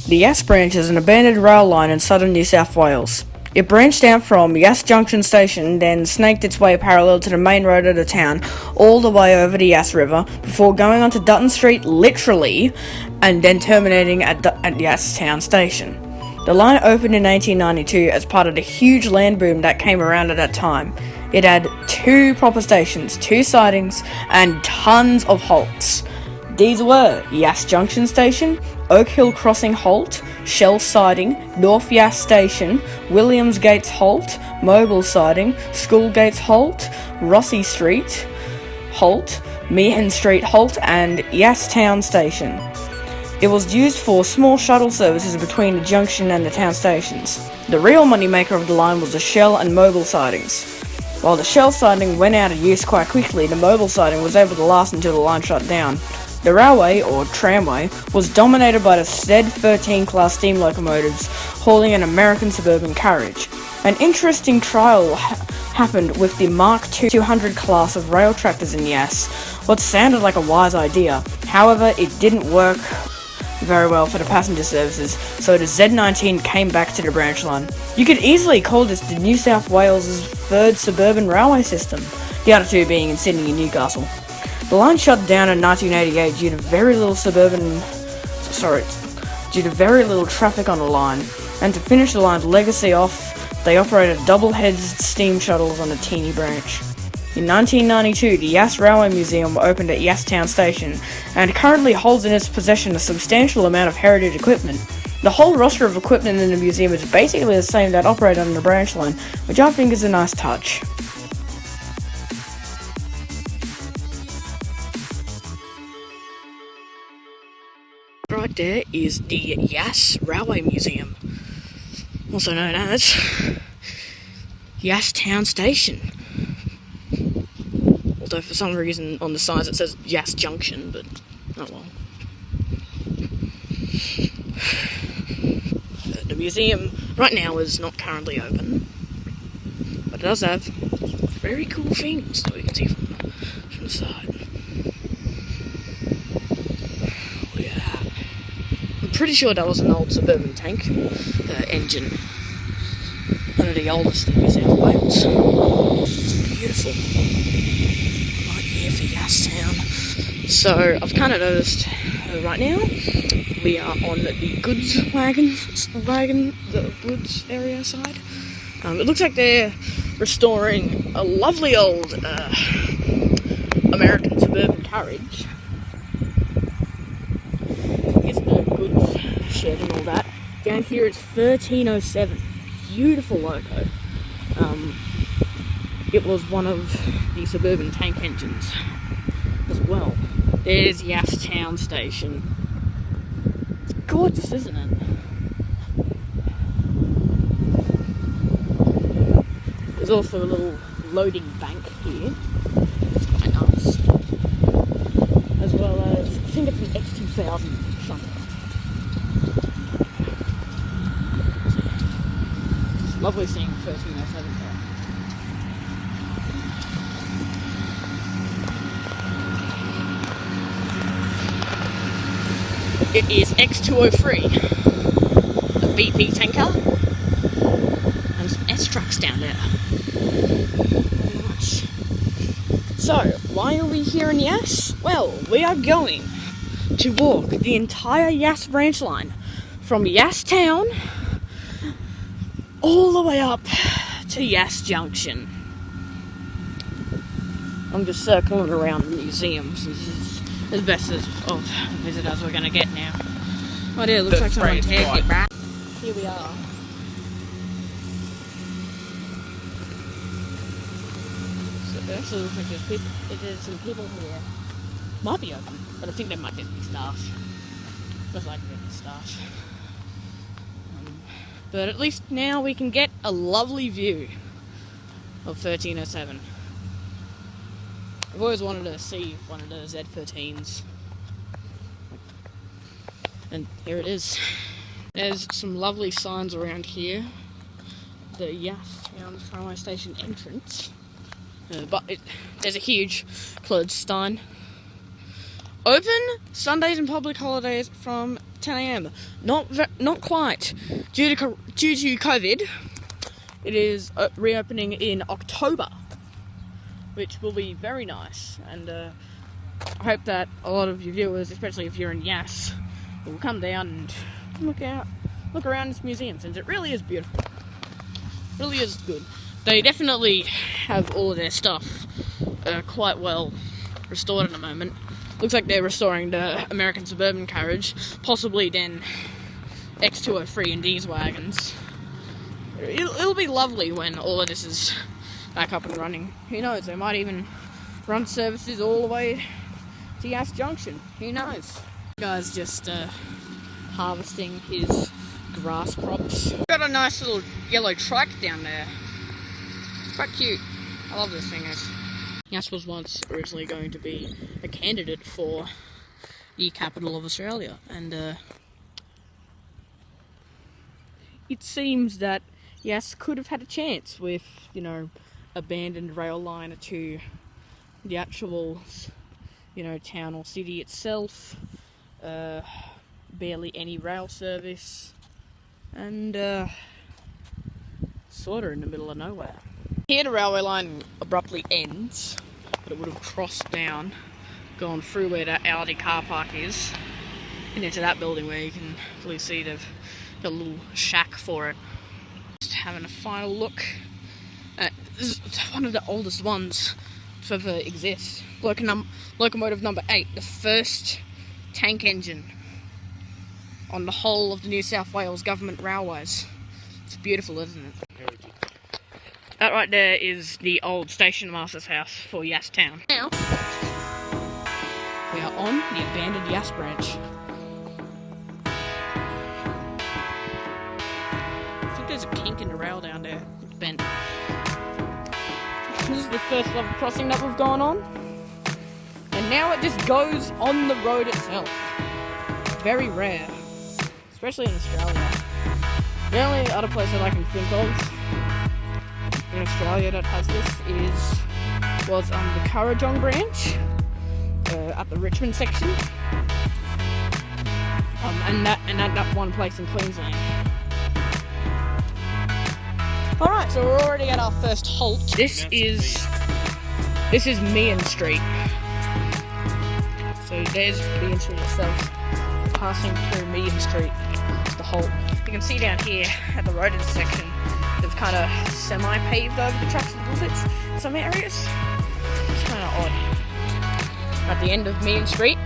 The Yass branch is an abandoned rail line in southern New South Wales. It branched out from Yas Junction Station, then snaked its way parallel to the main road of the town, all the way over the Yas River, before going onto Dutton Street, literally, and then terminating at Yas Town Station. The line opened in 1892 as part of the huge land boom that came around at that time. It had 2 proper stations, 2 sidings, and tons of halts. These were Yas Junction Station, Oak Hill Crossing Halt, Shell Siding, North Yas Station, Williams Gates Halt, Mobile Siding, School Gates Halt, Rossi Street Halt, Meehan Street Halt, and Yas Town Station. It was used for small shuttle services between the junction and the town stations. The real moneymaker of the line was the Shell and Mobile sidings. While the Shell siding went out of use quite quickly, the Mobile siding was able to last until the line shut down. The railway, or tramway, was dominated by the Z13 class steam locomotives, hauling an American suburban carriage. An interesting trial happened with the Mark II 200 class of rail tractors in Yass, what sounded like a wise idea. However, it didn't work very well for the passenger services, so the Z19 came back to the branch line. You could easily call this the New South Wales' 3rd suburban railway system, the other 2 being in Sydney and Newcastle. The line shut down in 1988 due to very little traffic on the line, and to finish the line's legacy off, they operated double-headed steam shuttles on the teeny branch. In 1992, the Yas Railway Museum opened at Yas Town Station, and currently holds in its possession a substantial amount of heritage equipment. The whole roster of equipment in the museum is basically the same that operated on the branch line, which I think is a nice touch. Right there is the Yas Railway Museum, also known as Yas Town Station. Although for some reason on the signs it says Yas Junction, but oh well. The museum right now is not currently open, but it does have very cool things that we can see from the side. I'm pretty sure that was an old suburban tank engine. One of the oldest in New South Wales. It's beautiful. Right here for Yas Town. So I've kind of noticed right now we are on the goods the goods area side. It looks like they're restoring a lovely old American suburban carriage. Here's the goods shed and all that. Down here it's 1307. Beautiful loco. It was one of the suburban tank engines as well. There's Yas Town Station. It's gorgeous, isn't it? There's also a little loading bank here. It's quite nice. As well as, I think it's an X2000 shunter. It's lovely seeing 1307 there. It is X203, a BP tanker, and some S-trucks down there. Very nice. So, why are we here in Yass? Well, we are going to walk the entire Yass branch line from Yas Town all the way up to Yas Junction. I'm just circling around the museum since this is as best of a visit as we're going to get now. Oh dear, looks like someone tagged it back. Here we are. So it actually looks like there's some people here. Might be open, but I think there might just be staff. Most likely there'll be staff. But at least now we can get a lovely view of 1307. I've always wanted to see one of the Z13s. And here it is. There's some lovely signs around here. The Yas Town Railway Station entrance. There's a huge clothes sign. Open Sundays and public holidays from 10 a.m. Not quite. Due to COVID, it is reopening in October, which will be very nice. And I hope that a lot of your viewers, especially if you're in Yass, will come down and look around this museum, since it really is beautiful. Really is good. They definitely have all of their stuff quite well restored at the moment. Looks like they're restoring the American Suburban carriage, possibly then X203 and these wagons. It'll be lovely when all of this is back up and running. Who knows, they might even run services all the way to Yas Junction. Who knows? The guy's just harvesting his grass crops. Got a nice little yellow trike down there. It's quite cute. I love this thing. Yass was once originally going to be a candidate for the capital of Australia, and it seems that Yass could have had a chance with, abandoned rail line to the actual, town or city itself, barely any rail service, and sort of in the middle of nowhere. Here the railway line abruptly ends, but it would have crossed down, gone through where that Audi car park is, and into that building where you can clearly see they've got a little shack for it. Just having a final look at this is one of the oldest ones to ever exist. Locomotive number 8, the first tank engine on the whole of the New South Wales government railways. It's beautiful, isn't it? That right there is the old station master's house for Yass Town. Now, we are on the abandoned Yass branch. I think there's a kink in the rail down there. It's bent. This is the first level crossing that we've gone on. And now it just goes on the road itself. Very rare. Especially in Australia. The only other place that I can think of in Australia that has this was the Currajong branch at the Richmond section, and that one place in Queensland. All right, so we're already at our first halt. This is Meehan Street. So there's Meehan Street itself. Passing through Meehan Street is the halt. You can see down here at the road intersection, they've kind of semi-paved over the tracks a little bit in some areas. It's kind of odd. At the end of Meehan Street,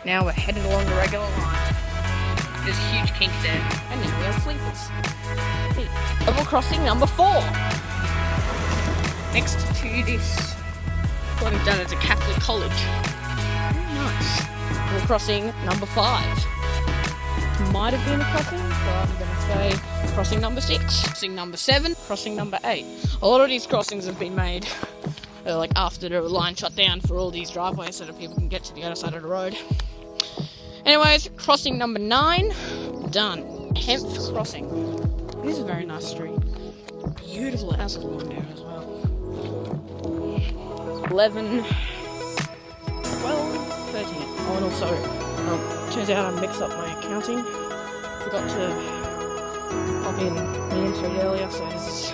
now we're headed along the regular line. There's a huge kink there, and now we have sleepers. Hey. Level crossing number 4. Next to this, what I've done is a Catholic college. Very nice. Level crossing number 5. Might have been a crossing, so I'm going to say crossing number 6, crossing number 7, crossing number 8. A lot of these crossings have been made after the line shut down for all these driveways so that people can get to the other side of the road. Anyways, crossing number 9, done. 10th crossing. This is a very nice street. Beautiful houses along there as well. 11, 12, 13. Oh, and also, turns out I mixed up my accounting. Forgot to pop in Meehan Street earlier, so this is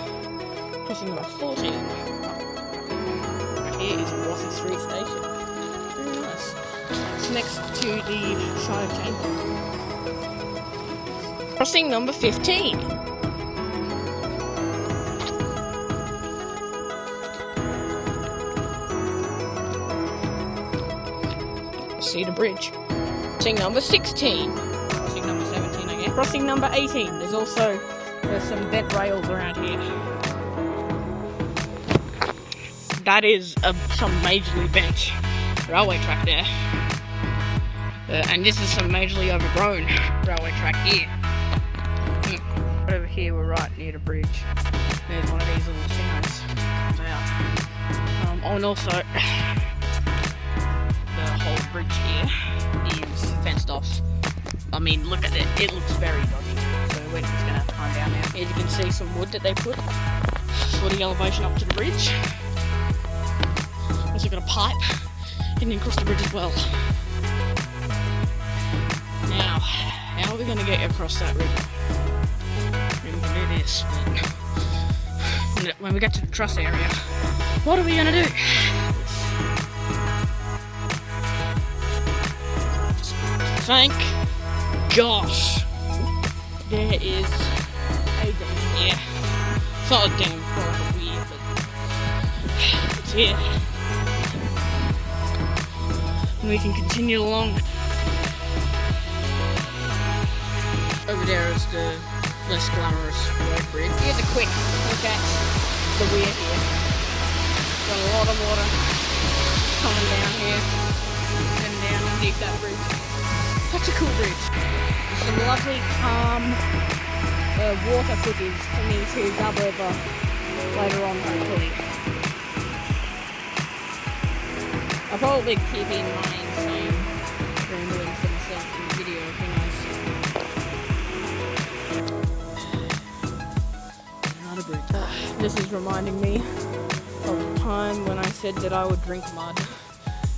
crossing number 14. Right here is Rossi Street Station. Very nice. It's next to the Shire Chamber. Crossing number 15. See the bridge. Crossing number 16. Crossing number 17 again. Crossing number 18. There's some bent rails around here. That is some majorly bent railway track there. And this is some majorly overgrown railway track here. Over here we're right near the bridge. There's one of these little signals comes out. And also the whole bridge here is fenced off. I mean, look at it. It looks very dodgy. So we're just gonna climb down now. Here you can see some wood that they put for the elevation up to the bridge. Also got a pipe and then across the bridge as well. Now, going to get across that river. We can do this, but when we get to the truss area, what are we going to do? Thank gosh, there is a dam here. It's not a dam, it's more like a weir, but it's here. And we can continue along. Over there is the less glamorous road bridge. Here's a quick look at the weir here. Got a lot of water coming down here and down underneath that bridge. Such a cool bridge. Some lovely calm water footage for me to dub over later on, hopefully. I'll probably keep in mind some rambling for myself in the video, who knows. Another bridge. This is reminding me of the time when I said that I would drink mud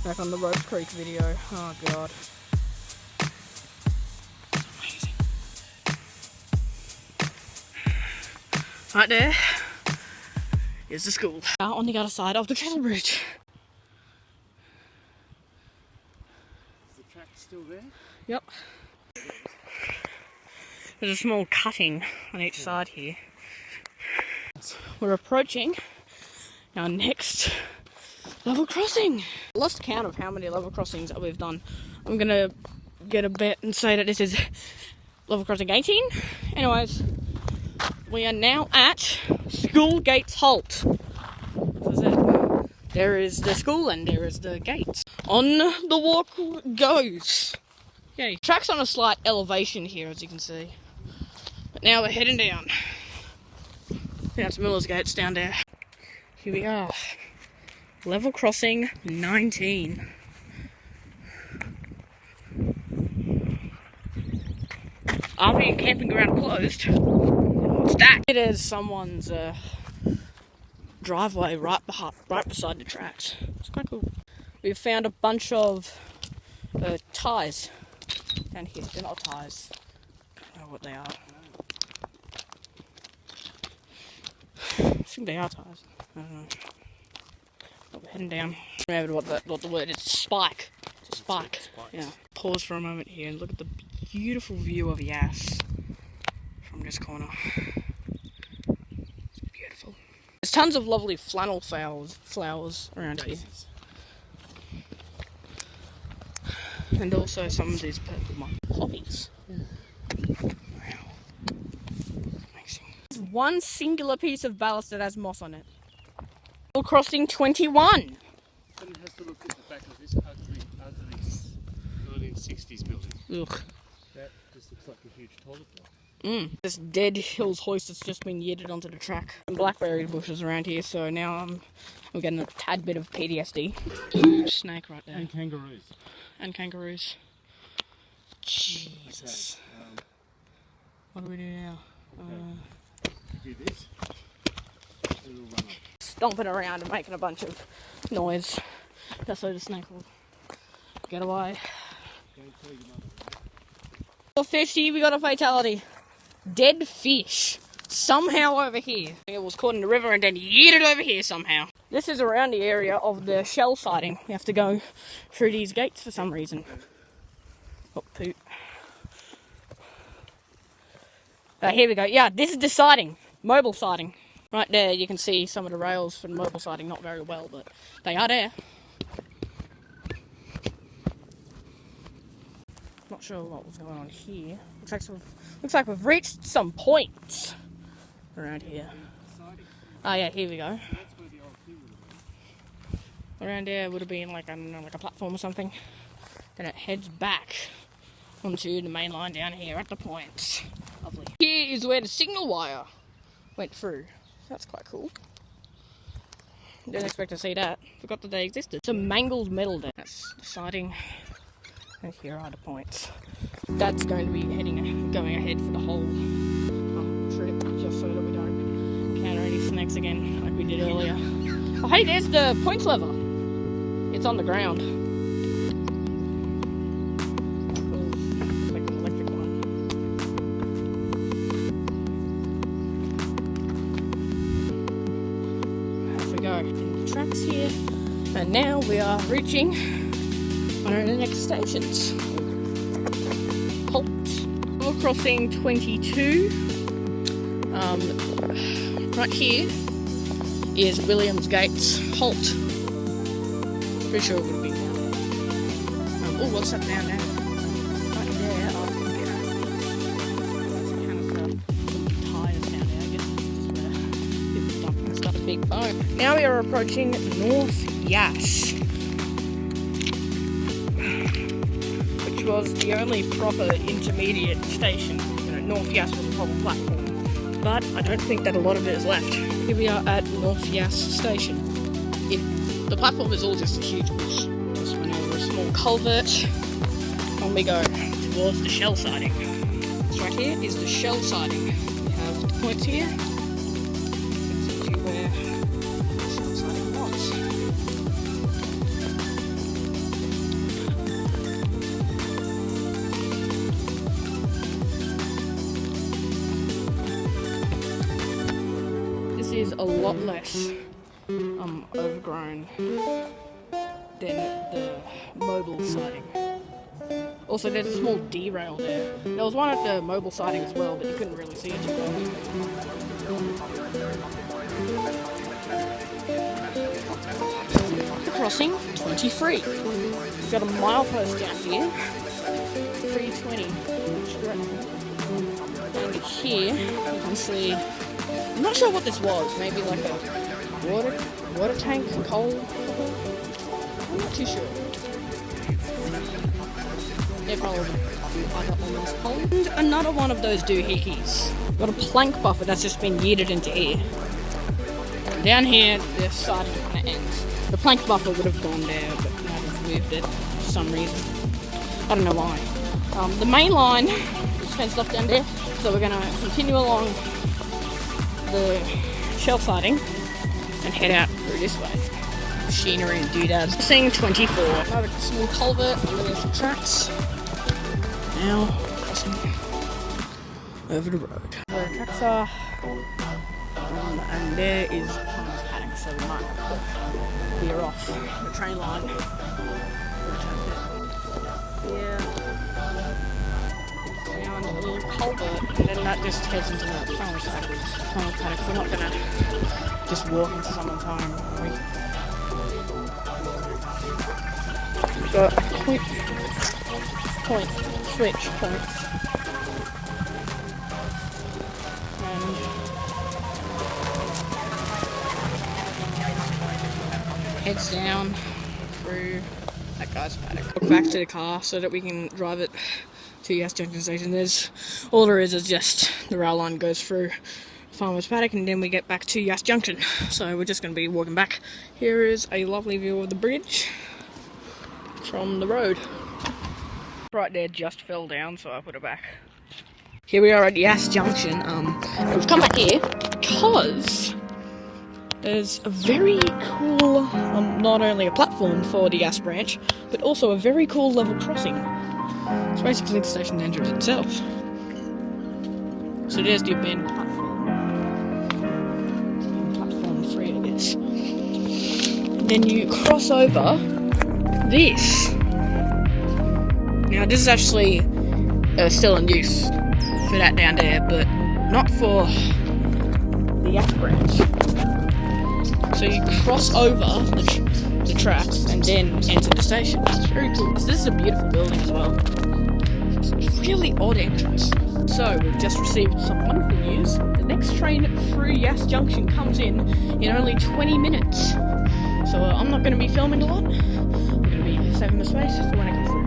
back on the Rope Creek video. Oh god. Right there is the school. On the other side of the cattle bridge. Is the track still there? Yep. There's a small cutting on each side here. We're approaching our next level crossing. I lost count of how many level crossings that we've done. I'm gonna get a bet and say that this is level crossing 18. Anyways. We are now at School Gates Halt. This is it. There is the school and there is the gates. On the walk goes. Yay. Track's on a slight elevation here, as you can see. But now we're heading down. That's Miller's Gates down there. Here we are. Level crossing 19. After your camping ground closed. What's that? It is someone's driveway right beside the tracks. It's quite cool. We've found a bunch of ties down here. They're not ties. I don't know what they are. I think they are ties. I don't know. But we're heading down. Remember what the word is. Spike. It's a spike. Yeah. Pause for a moment here and look at the beautiful view of Yass from this corner. It's beautiful. There's tons of lovely flannel flowers around here. And also some of these purple poppies. Wow. Amazing. There's one singular piece of ballast that has moss on it. Level crossing 21. Someone has to look at the back of this ugly 1960s building. Ugh. That just looks like a huge toilet block. This dead hills hoist has just been yeeted onto the track. Some blackberry bushes around here, so now I'm getting a tad bit of PTSD. Snake right there. And kangaroos. And kangaroos. Jesus. Okay, what do we do now? do this. It'll run up. Stomping around and making a bunch of noise. Just so the snake will get away. Don't tell your mother. A fish here, we got a fatality. Dead fish. Somehow over here. It was caught in the river and then yeeted over here somehow. This is around the area of the shell sighting. We have to go through these gates for some reason. Oh, poop. Here we go. Yeah, this is the sighting. Mobile sighting. Right there, you can see some of the rails for the mobile sighting. Not very well, but they are there. Not sure what was going on here. Looks like we've reached some points around here. Oh yeah, here we go. Around there would have been like, I don't know, like a platform or something. Then it heads back onto the main line down here at the points. Lovely. Here is where the signal wire went through. That's quite cool. Didn't expect to see that. Forgot that they existed. Some mangled metal there. That's the siding. And here are the points. That's going to be going ahead for the whole trip, just so that we don't encounter any snakes again, like we did earlier. Oh, hey, there's the points lever. It's on the ground. Cool. Like an electric one. here. And now we are reaching one of the next stations. Halt. Level crossing 22. Right here is Williams Gates Halt. Pretty sure it would be down there. Oh, what's that down there? Right there, I think it's kind of tires down there. I guess it's just where people stop and stuff. Big boat. Now we are approaching North Yass, which was the only proper intermediate station. You know, North Yass was a proper platform. But I don't think that a lot of it is left. Here we are at North Yas Station. The platform is all just a huge bush. Just went over a small culvert, and we go towards the shell siding. So right here is the shell siding. We have the points here. That's actually where the shell siding was. This is a lot less overgrown than the mobile siding. Also, there's a small derail there. There was one at the mobile siding as well, but you couldn't really see it too well. Crossing 23. We've got a milepost down here. 320. And here you can see. I'm not sure what this was. Maybe like a water tank, coal. I'm not too sure. They're probably other almost coal. And another one of those doohickeys. Got a plank buffer that's just been yeeted into here. Down here, the siding kind of ends. The plank buffer would have gone there, but now they've moved it for some reason. I don't know why. The main line is fenced off down there, so we're going to continue along the shell siding and head out through this way. Machinery and doodads. Seeing 24. Another small culvert under the tracks. Now crossing over the road. The tracks are and there is Thomas paddock, so we might have to veer off the train line. Yeah. Down a little culvert, and then that just heads into the farmer's paddock. We're not gonna just walk into someone's home. We've got point, switch points. And heads down through that guy's paddock. Back to the car so that we can drive it to Yas Junction Station. All there is just the rail line goes through Farmer's Paddock, and then we get back to Yas Junction. So we're just going to be walking back. Here is a lovely view of the bridge from the road. Right there just fell down, so I put it back. Here we are at Yas Junction. We've come back here because there's a very cool, not only a platform for the Yass branch, but also a very cool level crossing. It's basically the station entrance itself. So there's the abandoned platform. Platform 3, I guess. And then you cross over this. Now this is actually still in use for that down there, but not for the Yass branch. So you cross over the tracks and then enter the station. It's very cool. This is a beautiful building as well. It's a really odd entrance. So we've just received some wonderful news. The next train through Yas Junction comes in only 20 minutes. So I'm not going to be filming a lot. I'm going to be saving the space for when I come through.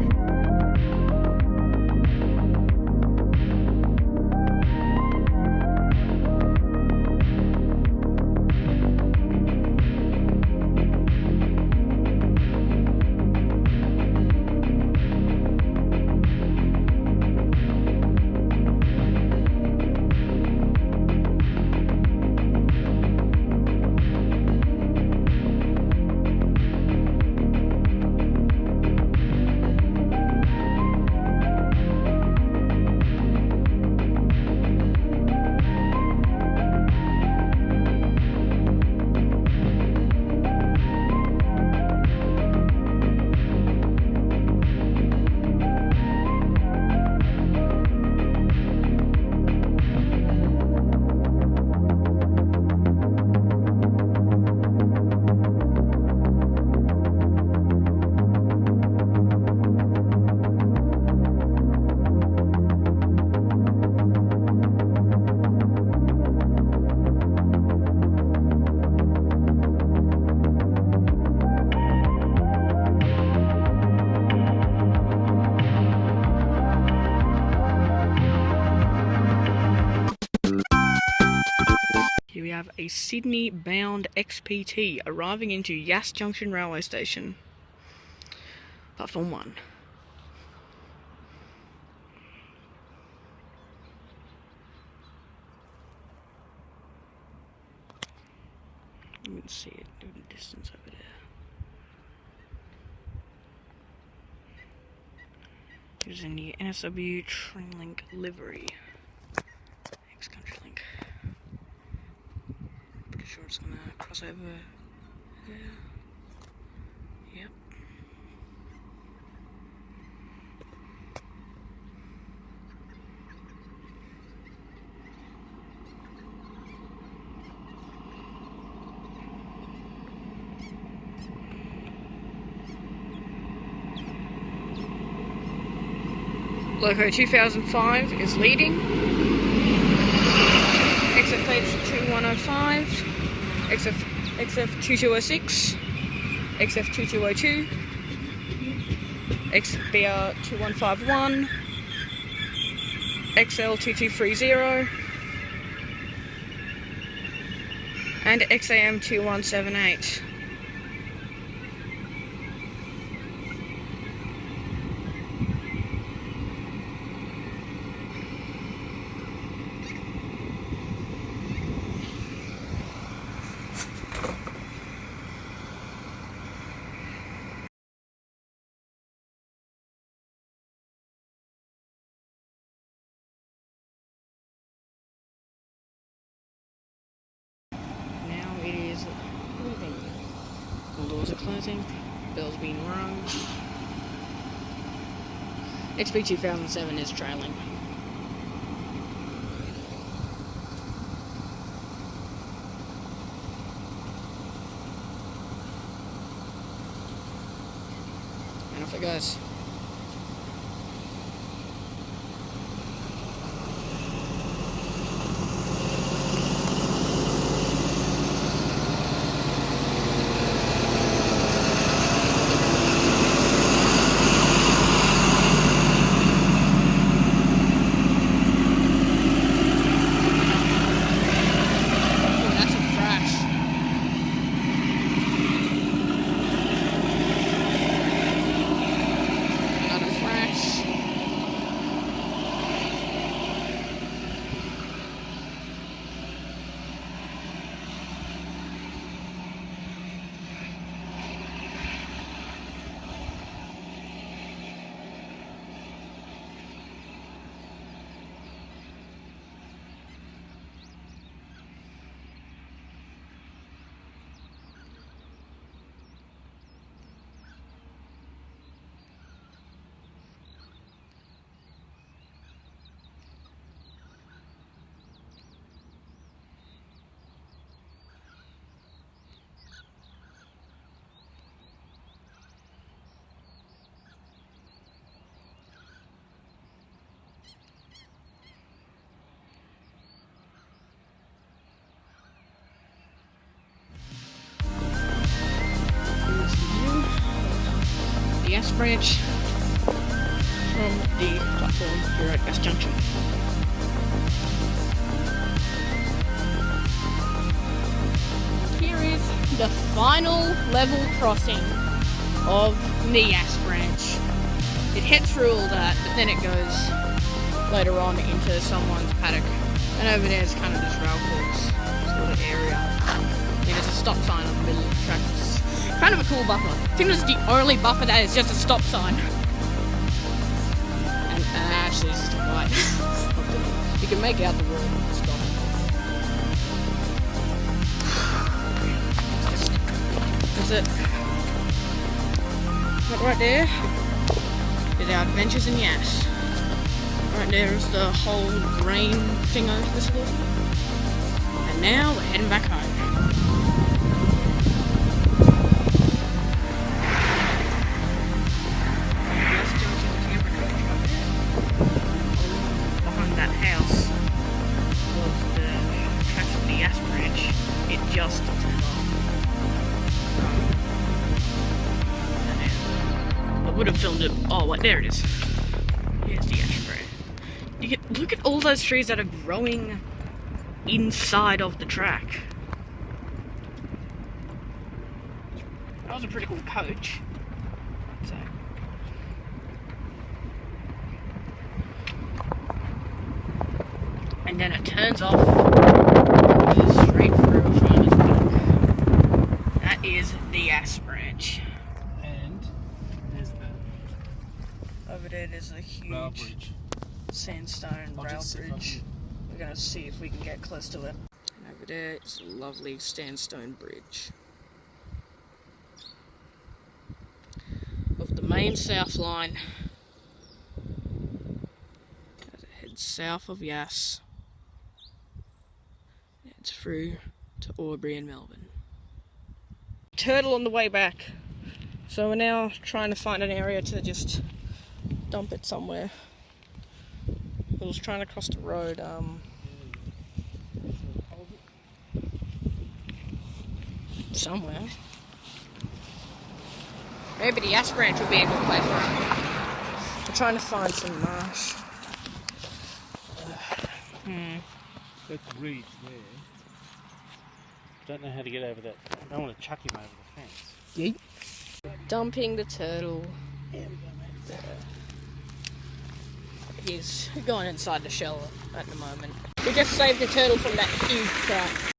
have a Sydney-bound XPT arriving into Yas Junction Railway Station. Platform 1. You can see it in the distance over there. It is in the NSW Trainlink livery. Ex-Country Link. Pretty sure it's gonna cross over there. Yep. Loco 2005 is leading. XFH 2105, XF 2206, XF 2202, XBR 2151, XL 2230, and XAM 2178. Moving. All doors are closing. Bells being rung. XP 2007 is trailing. And off it goes. Yass branch from the platform here at Yas Junction. Here is the final level crossing of the Yass branch. It heads through all that, but then it goes later on into someone's paddock. And over there is kind of this rail course sort of area. And there's a stop sign in the middle of the track. Kind of a cool buffer. I think this is the only buffer that is just a stop sign. And actually it's just a light. You can make out the word stop. That's it. But right there is our adventures in Yass. Right there is the whole grain thingo facility. And now we're heading back home. Just I would have filmed it. Oh, what? There it is. Here's the ashbray. You can look at all those trees that are growing inside of the track. That was a pretty cool coach. So. And then it turns off straight through from its back. That is the Yass branch. And there's the Over there, there's a rail huge bridge. sandstone I'll rail just see if I bridge. can- We're going to see if we can get close to it. And over there, it's a lovely sandstone bridge. Of the main south line. As it heads south of Yass. It's through to Albury and Melbourne. Turtle on the way back. So we're now trying to find an area to just dump it somewhere. I was trying to cross the road, somewhere. Maybe the Yass branch would be a good place for it. We're trying to find some marsh. That's reeds there. Don't know how to get over that. I don't want to chuck him over the fence. Yeet. Dumping the turtle. There. He's going inside the shell at the moment. We just saved the turtle from that huge trap.